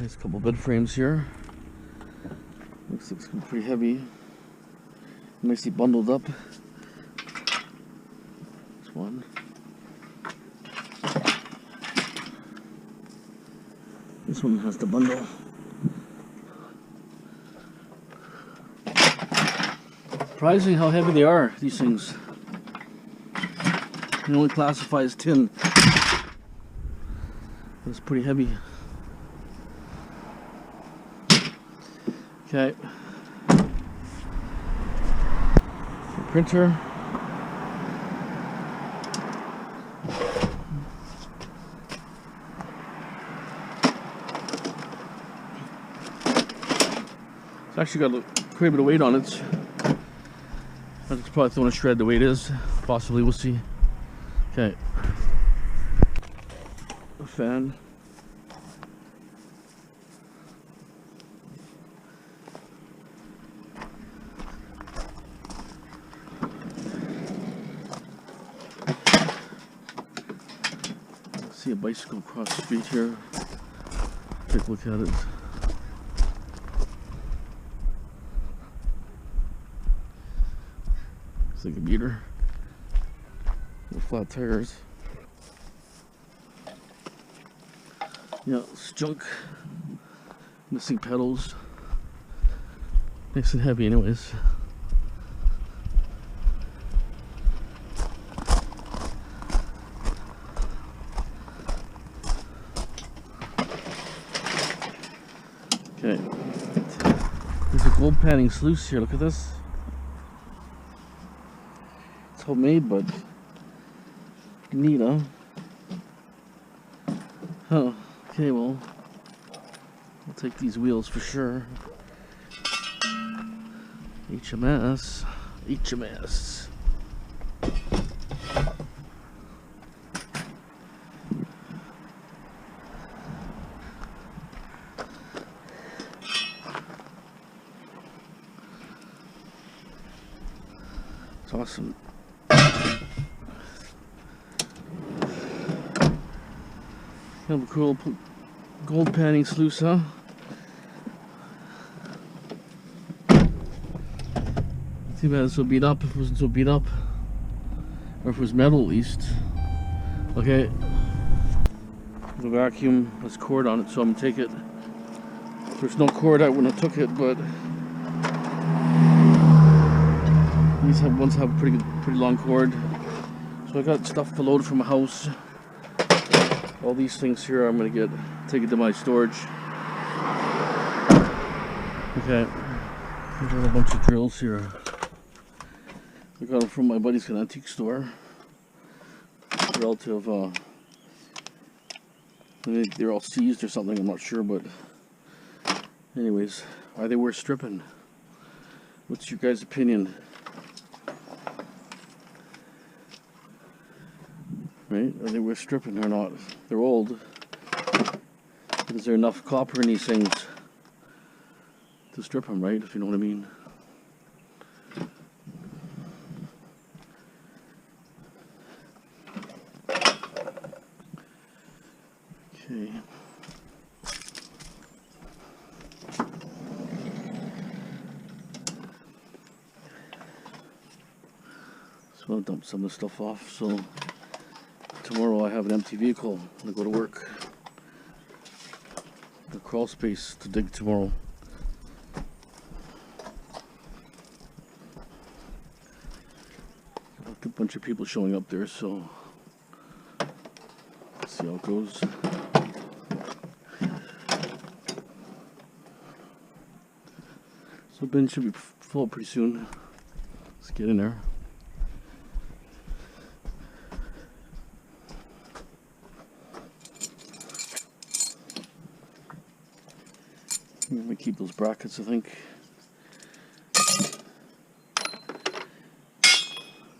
Nice couple bed frames here. Looks pretty heavy. Nicely bundled up. This one. This one has the bundle. Surprising how heavy they are, these things. They only classify as tin. But it's pretty heavy. Okay. Printer. It's actually got quite a bit of weight on it. I just probably throwing a shred the way it is. Possibly, we'll see. Okay. A fan. See a bicycle across the street here. Take a look at it. Looks like a beater with flat tires. Yeah, it's junk. Missing pedals. Nice and heavy, anyways. Okay, there's a gold panning sluice here. Look at this. It's homemade, but neat, huh? Huh. Okay, well, I'll take these wheels for sure. HMS. HMS. It's awesome. Kind of a cool gold panning sluice, huh? Too bad it's so beat up. If it wasn't so beat up, or if it was metal at least. Okay, the vacuum has cord on it, so I'm gonna take it. If there's no cord, I wouldn't have took it, but these ones have a pretty long cord. So I got stuff to load from a house. All these things here, I'm gonna take it to my storage. Okay, there's a bunch of drills here. I got them from my buddy's antique store. Relative, they're all seized or something, I'm not sure, but anyways, are they worth stripping? What's your guys' opinion? Right? Are they worth stripping or not? They're old. Is there enough copper in these things to strip them, right? If you know what I mean. Okay. So I'll dump some of the stuff off. So tomorrow I have an empty vehicle to go to work. A crawl space to dig tomorrow. A bunch of people showing up there, so let's see how it goes. So bin should be full pretty soon. Let's get in there. I'm gonna keep those brackets, I think.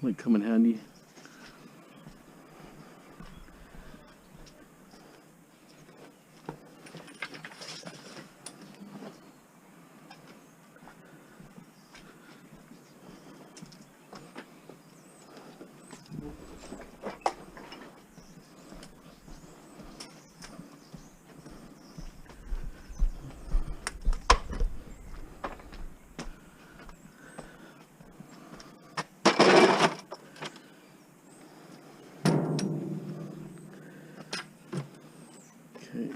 Might come in handy. Okay.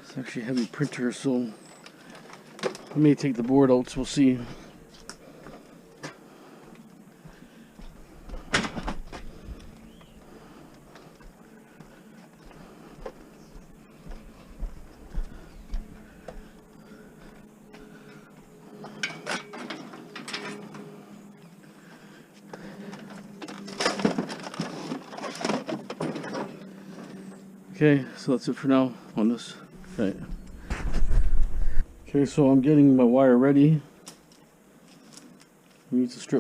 It's actually a heavy printer, so I may take the board out, so we'll see. Okay, so that's it for now on this. Okay. Okay, so I'm getting my wire ready. We need to try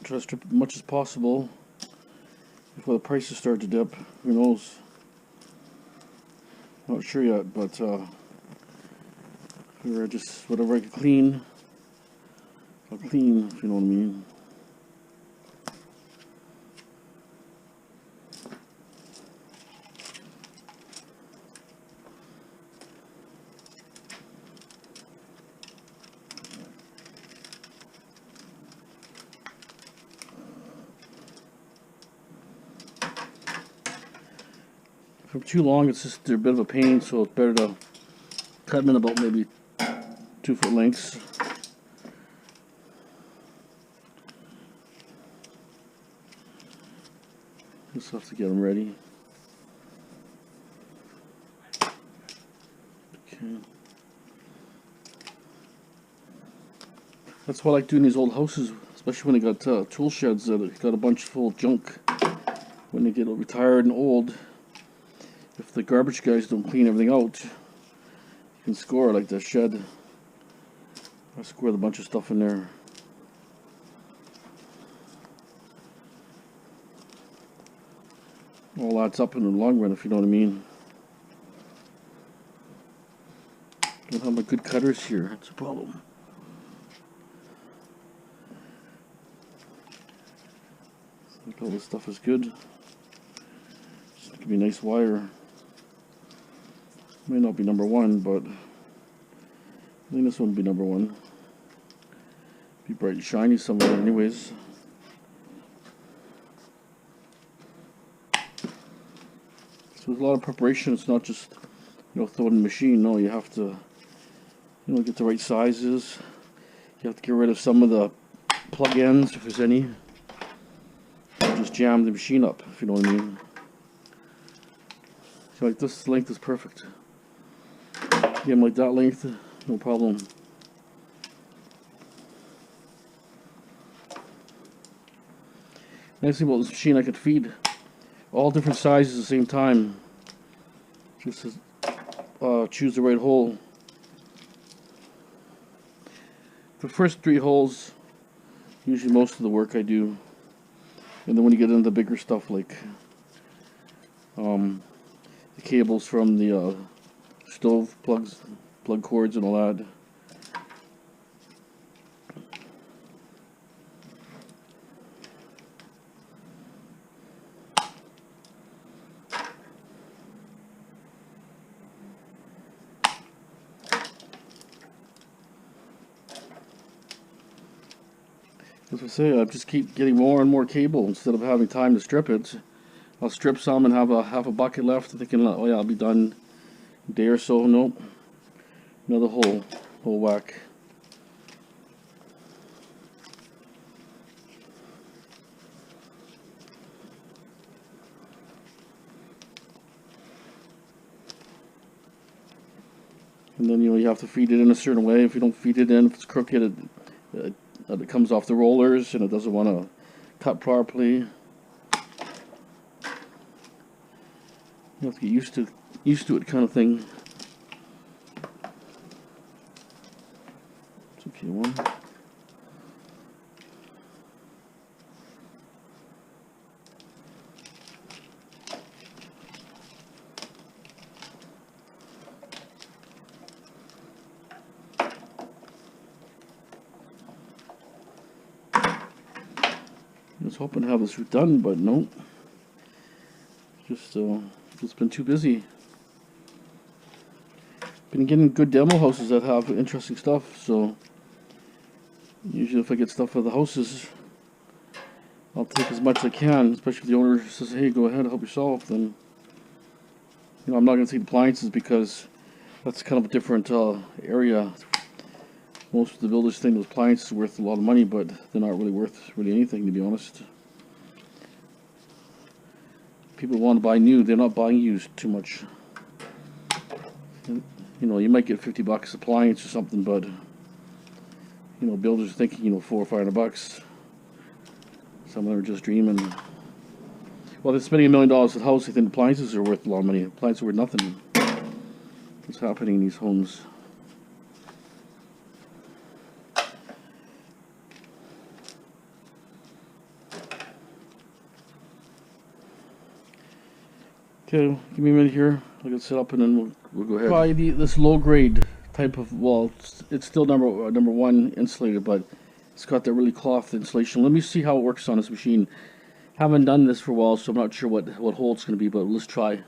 to strip as much as possible before the prices start to dip. Who knows? Not sure yet, but figure just whatever I can clean, I'll clean, if you know what I mean. For too long, it's just they're a bit of a pain, so it's better to cut them in about maybe 2 foot lengths. Just have to get them ready. Okay. That's why I like doing these old houses, especially when they got tool sheds that got a bunch full of junk. When they get retired and old, if the garbage guys don't clean everything out, you can score like the shed. I scored a bunch of stuff in there. All adds up in the long run, if you know what I mean. Don't have my good cutters here, that's a problem. I think all this stuff is good. Just give me a nice wire. May not be number 1, but I think this one would be number 1. Be bright and shiny somewhere anyways. So there's a lot of preparation. It's not just, throw it in the machine. No, you have to, get the right sizes. You have to get rid of some of the plug ends, if there's any. Just jam the machine up, if you know what I mean. So like this length is perfect. Again, like that length, no problem. Nice thing about this machine, I could feed all different sizes at the same time. Just to choose the right hole. The first 3 holes, usually most of the work I do. And then when you get into the bigger stuff like the cables from the stove plug cords and all that. As I say, I just keep getting more and more cable instead of having time to strip it. I'll strip some and have half a bucket left, thinking, oh yeah, I'll be done in a day or so. Nope. Another whole whack. And then you have to feed it in a certain way. If you don't feed it in, if it's crooked, that it comes off the rollers and it doesn't want to cut properly. You have to get used to it, kind of thing. It's okay, one. I was hoping to have this done, but no. Just been too busy. Been getting good demo houses that have interesting stuff, so usually if I get stuff for the houses, I'll take as much as I can, especially if the owner says, hey, go ahead, help yourself. Then, you know, I'm not going to take appliances because that's kind of a different area. Most of the builders think those appliances are worth a lot of money, but they're not really worth anything, to be honest. People want to buy new, they're not buying used too much. And, you know, you might get $50 appliance or something, but you know, builders are thinking, you know, $400 or $500. Some of them are just dreaming. Well, they're spending $1 million at the house. They think appliances are worth a lot of money. Appliances are worth nothing. What's happening in these homes? Okay, give me a minute here. I'll get set up and then we'll go ahead. Try this low grade type of wall. It's still number one insulated, but it's got that really cloth insulation. Let me see how it works on this machine. Haven't done this for a while, so I'm not sure what hole it's going to be, but let's try.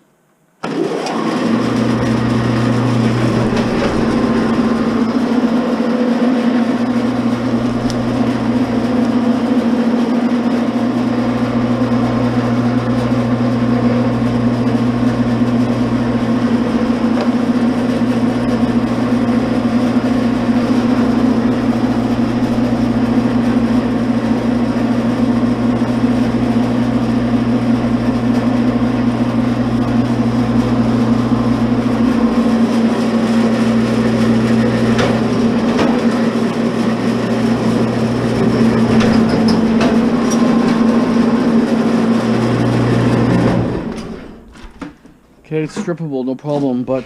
Okay, it's strippable, no problem, but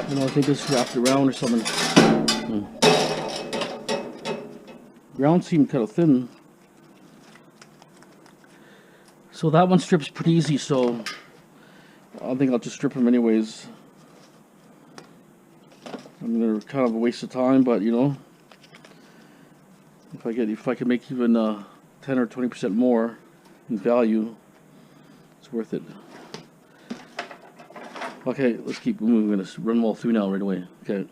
you know, I think it's wrapped around or something. Ground seemed kind of thin. So that one strips pretty easy, so I think I'll just strip them anyways. I mean, they're kind of a waste of time, but you know, if I can make even 10 or 20% more in value, it's worth it. Okay, let's keep moving. We're going to run them all through now right away. Okay.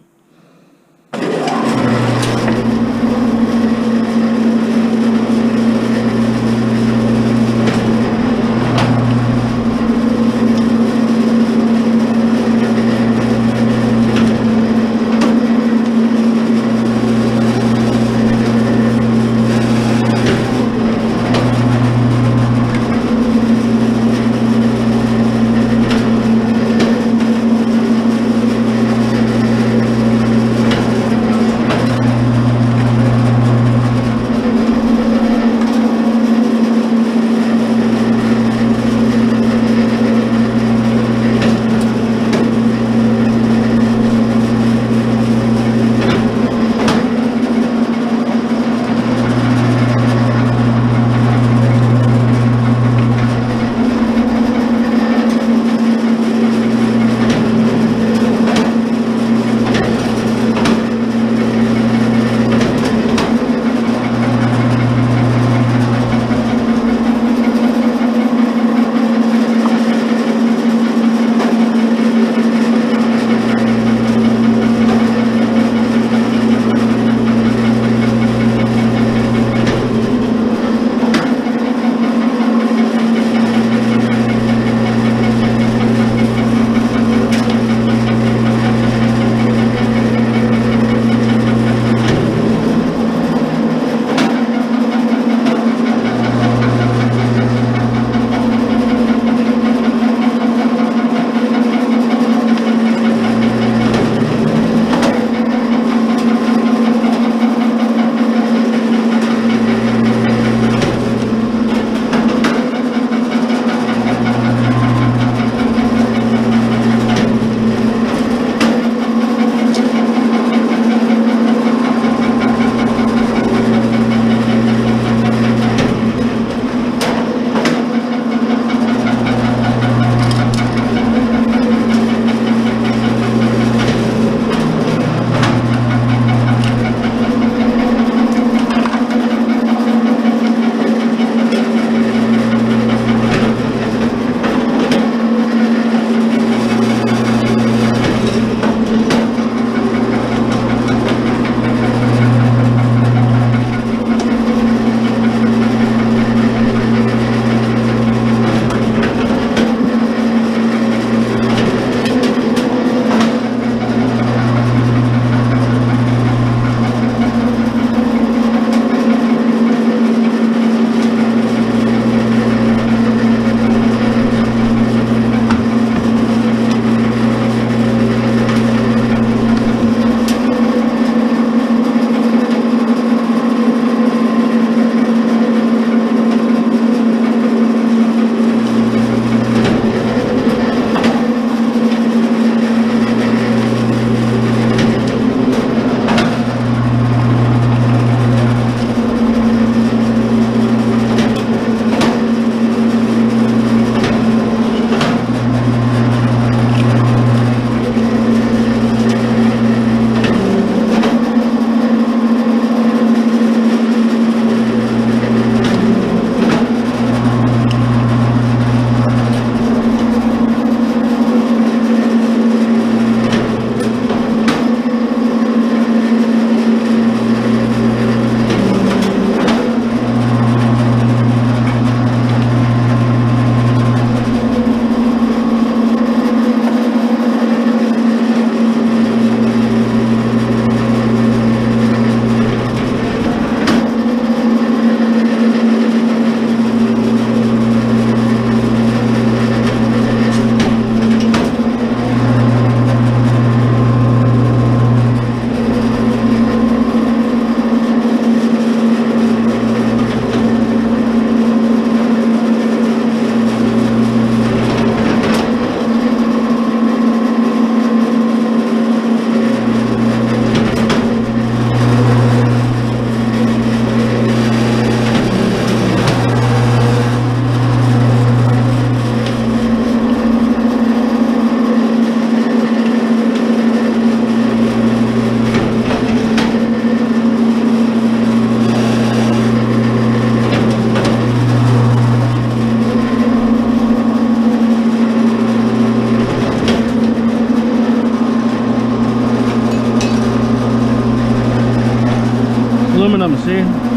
aluminum, see?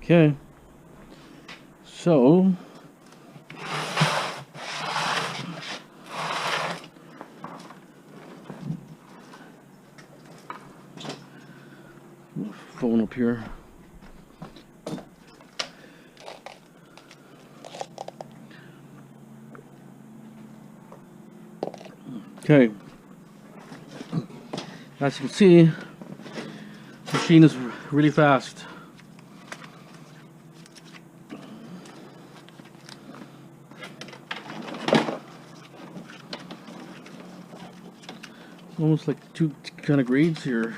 Okay, so phone up here. Okay, as you can see, the machine is really fast. Almost like two kind of grades here.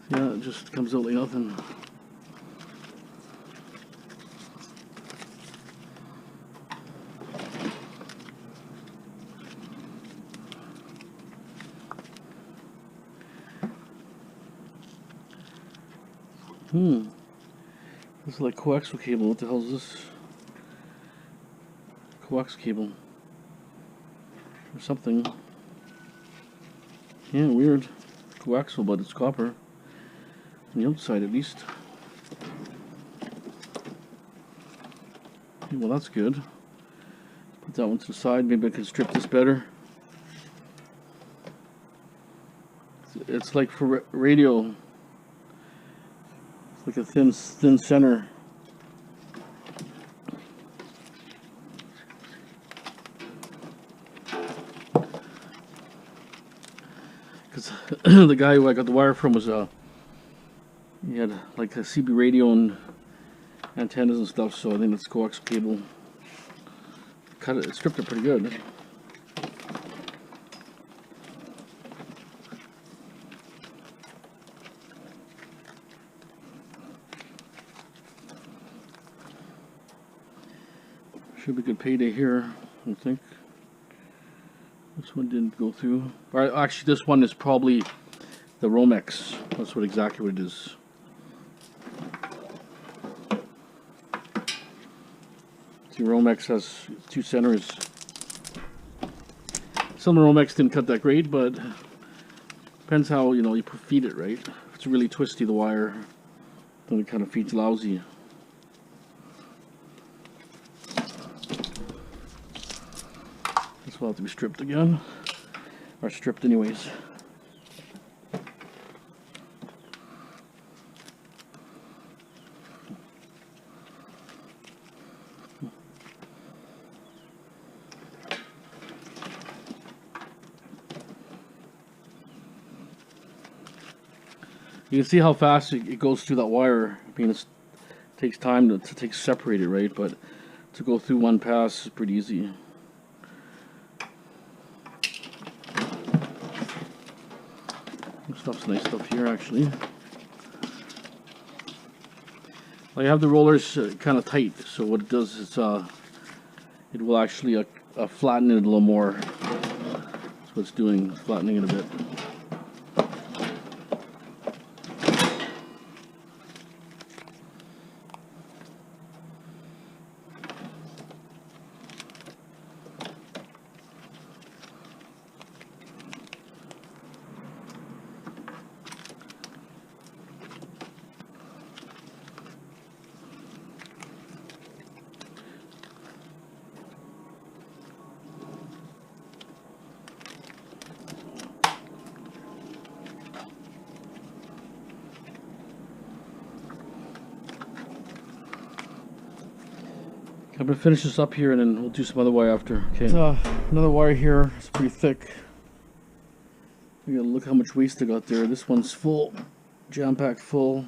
Yeah, it just comes out like nothing. This is like coaxial cable. What the hell is this? Coax cable or something. Yeah, weird. Coaxial, but it's copper on the outside at least. Okay, well, that's good. Put that one to the side. Maybe I can strip this better. It's like for radio. It's like a thin center. The guy who I got the wire from was he had like a CB radio and antennas and stuff, so I think it's coaxial cable. Cut it, stripped it pretty good. Should be a good payday here, I think. This one didn't go through. Or actually, this one is probably the Romex. That's exactly what it is. See, Romex has two centers. Some of the Romex didn't cut that great, but depends how you feed it, right? If it's really twisty, the wire, then it kind of feeds lousy. This will have to be stripped again, or stripped anyways. You can see how fast it goes through that wire. I mean, it takes time to separate it, right? But to go through one pass is pretty easy. Stuff's nice stuff here, actually. I have the rollers kind of tight, so what it does is it will actually flatten it a little more. That's what it's doing, flattening it a bit. I'm gonna finish this up here and then we'll do some other wire after. Okay. Another wire here. It's pretty thick. You gotta look how much waste I got there. This one's full, jam-packed full.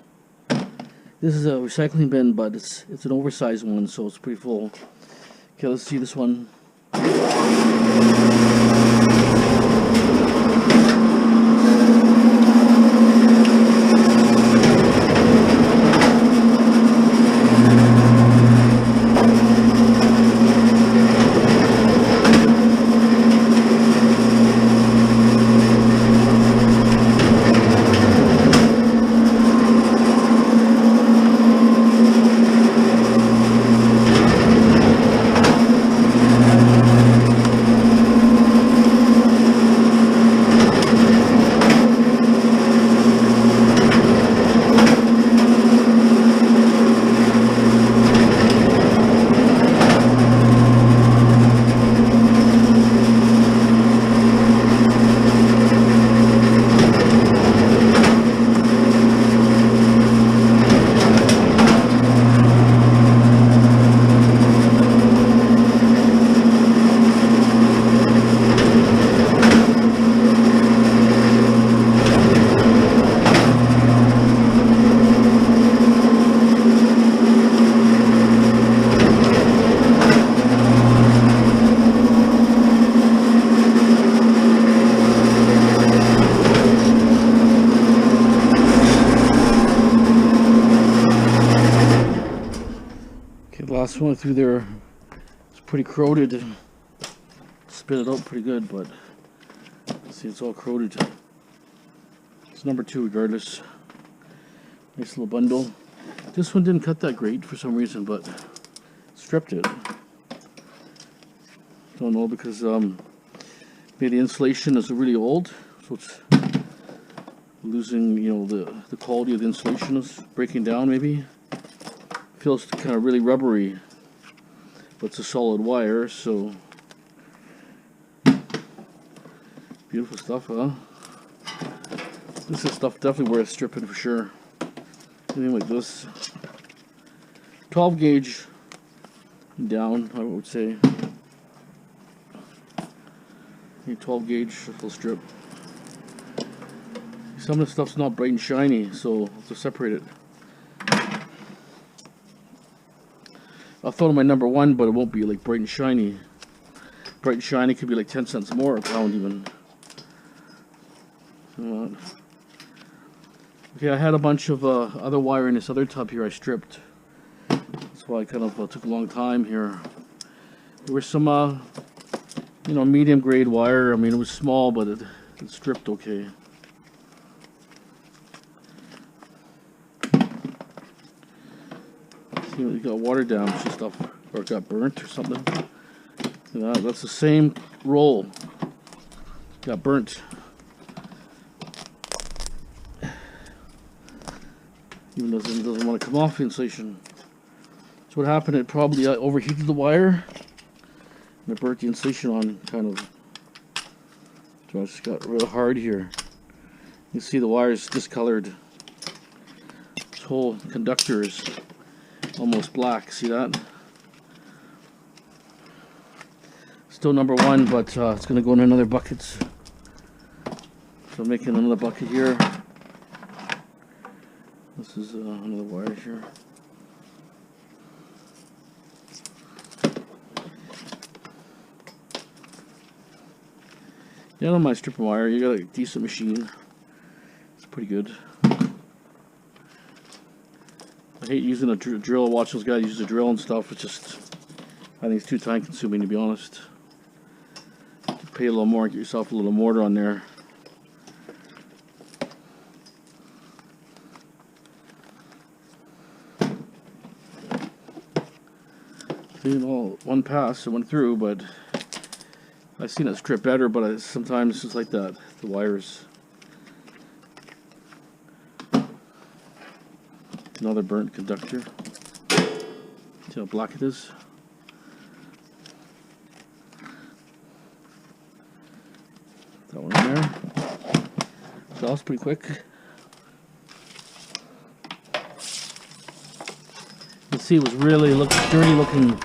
This is a recycling bin, but it's an oversized one, so it's pretty full. Okay, let's see this one. Last one through there, it's pretty corroded. Spit it out pretty good, but see, it's all corroded. It's number 2 regardless. Nice little bundle. This one didn't cut that great for some reason, but stripped it. Don't know, because maybe the insulation is really old, so it's losing, you know, the quality of the insulation is breaking down maybe. Feels kind of really rubbery, but it's a solid wire, so beautiful stuff, huh? This is stuff definitely worth stripping for sure. Anything like this, 12 gauge down, I would say. 12 gauge full strip. Some of the stuff's not bright and shiny, so I'll have to separate it. I'll throw in my number 1, but it won't be like bright and shiny. Bright and shiny could be like 10 cents more a pound even. Okay, I had a bunch of other wire in this other tub here I stripped. That's why I kind of took a long time here. There was some, you know, medium grade wire. I mean, it was small, but it stripped okay. You got water damage and stuff, or it got burnt or something. Yeah, that's the same roll. Got burnt. Even though it doesn't want to come off the insulation. So what happened, it probably overheated the wire and it burnt the insulation on, kind of. So I just got real hard here. You see the wire is discolored. This whole conductor is almost black. See that? Still number 1, but it's going to go in another bucket. So I'm making another bucket here. This is another wire here. Yeah, I don't mind stripping wire. You got a decent machine. It's pretty good. I hate using a drill. Watch those guys use a drill and stuff. It's just, I think it's too time consuming, to be honest. Pay a little more and get yourself a little mortar on there. See, all one pass, it went through, but I've seen it strip better, but sometimes it's like that. The wires. Another burnt conductor. See how black it is? That one in there. So that was pretty quick. You can see it was really dirty looking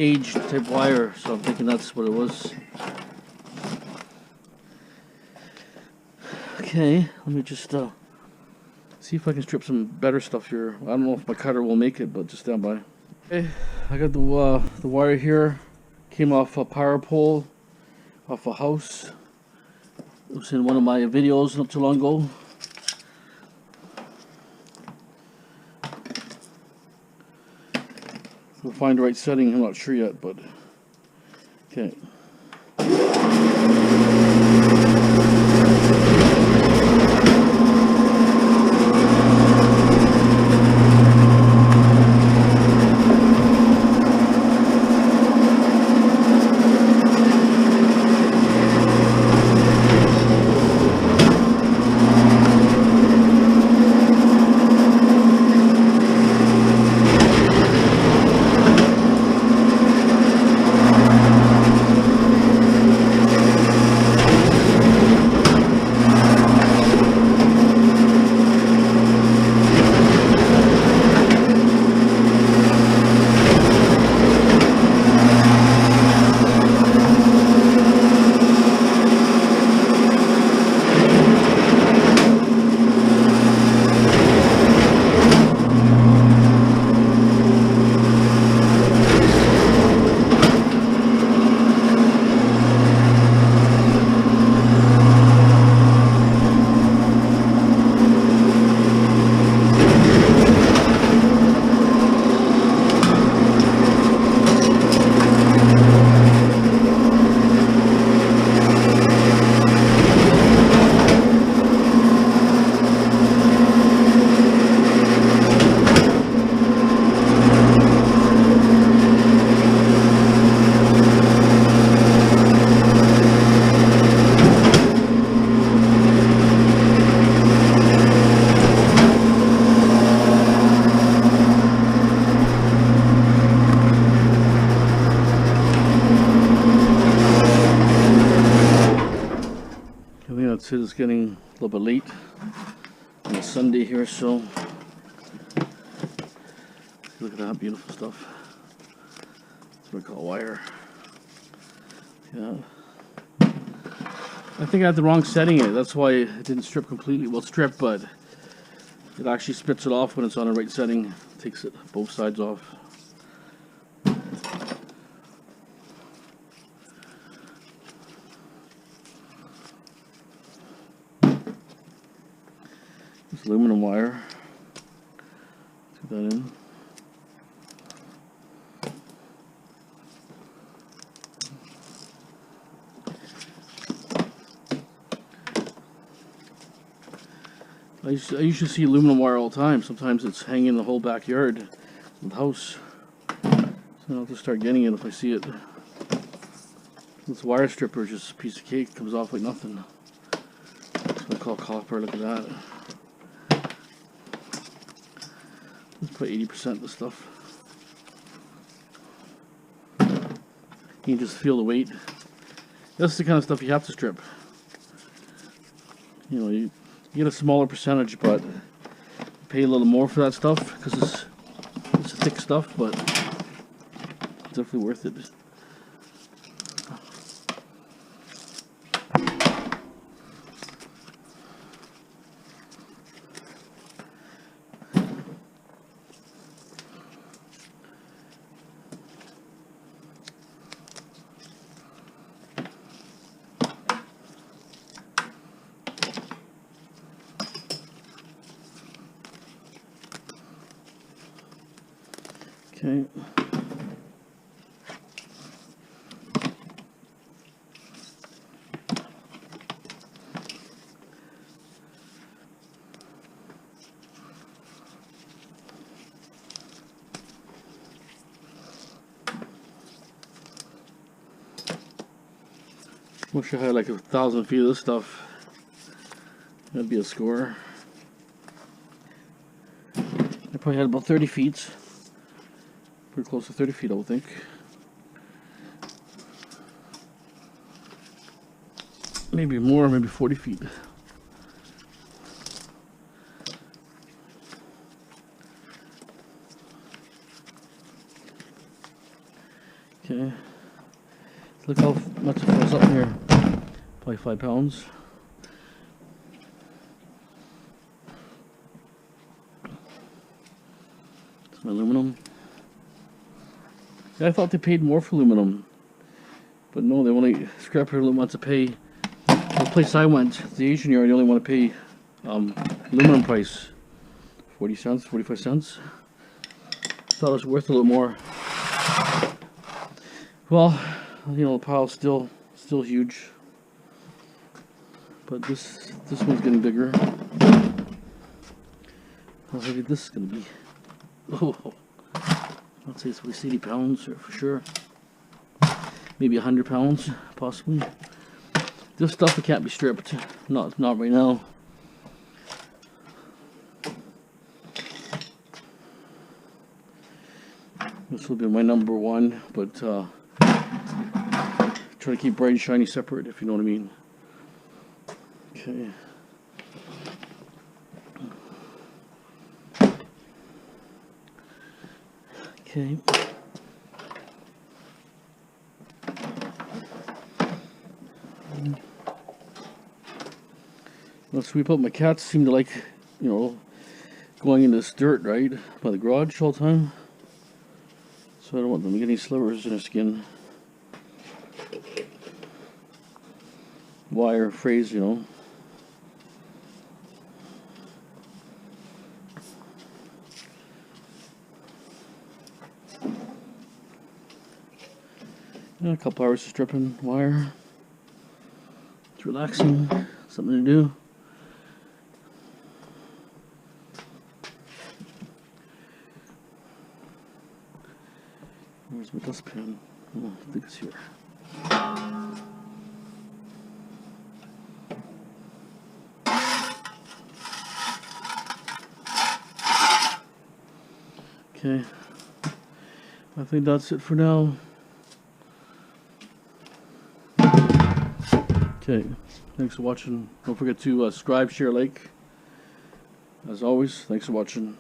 aged type wire, so I'm thinking that's what it was. Okay, let me just see if I can strip some better stuff here. I don't know if my cutter will make it, but just stand by. Okay, I got the wire here. Came off a power pole, off a house. It was in one of my videos not too long ago. We'll find the right setting, I'm not sure yet, but okay. It's getting a little bit late on a Sunday here, so look at that beautiful stuff. That's what I call wire. Yeah, I think I had the wrong setting in it. That's why it didn't strip completely. Well, strip, but it actually spits it off when it's on the right setting. Takes it both sides off. This aluminum wire. Put that in. I used to see aluminum wire all the time. Sometimes it's hanging in the whole backyard of the house. So I'll just start getting it if I see it. This wire stripper is just a piece of cake. Comes off like nothing. That's what I call copper. Look at that. Let's put 80% of the stuff. You can just feel the weight. That's the kind of stuff you have to strip. You know, you get a smaller percentage, but pay a little more for that stuff because it's thick stuff, but it's definitely worth it. Okay. Wish I had like 1,000 feet of this stuff. That'd be a score. I probably had about 30 feet. Pretty close to 30 feet, I would think. Maybe more, maybe 40 feet. Okay. Look how much it fills up here. Probably 5 pounds. It's my aluminum. Yeah, I thought they paid more for aluminum, but no, they only scrapper wants to pay. The place I went, the Asian yard, they only want to pay aluminum price, 40 cents, 45 cents. Thought it was worth a little more. Well, you know, the pile's still huge, but this one's getting bigger. How heavy this is gonna be? Oh, I'd say it's at least 80 pounds for sure. Maybe 100 pounds, possibly. This stuff it can't be stripped. Not right now. This will be my number one, but try to keep bright and shiny separate, if you know what I mean. Okay. Okay. Let's sweep up. My cats seem to like, you know, going in this dirt, right, by the garage all the time. So I don't want them to get any slivers in their skin. Wire phrase, you know. And a couple hours of stripping wire. It's relaxing, something to do. Where's my dustpan? Oh, I think it's here. Okay, I think that's it for now. Okay, thanks for watching. Don't forget to subscribe, share, like. As always, thanks for watching.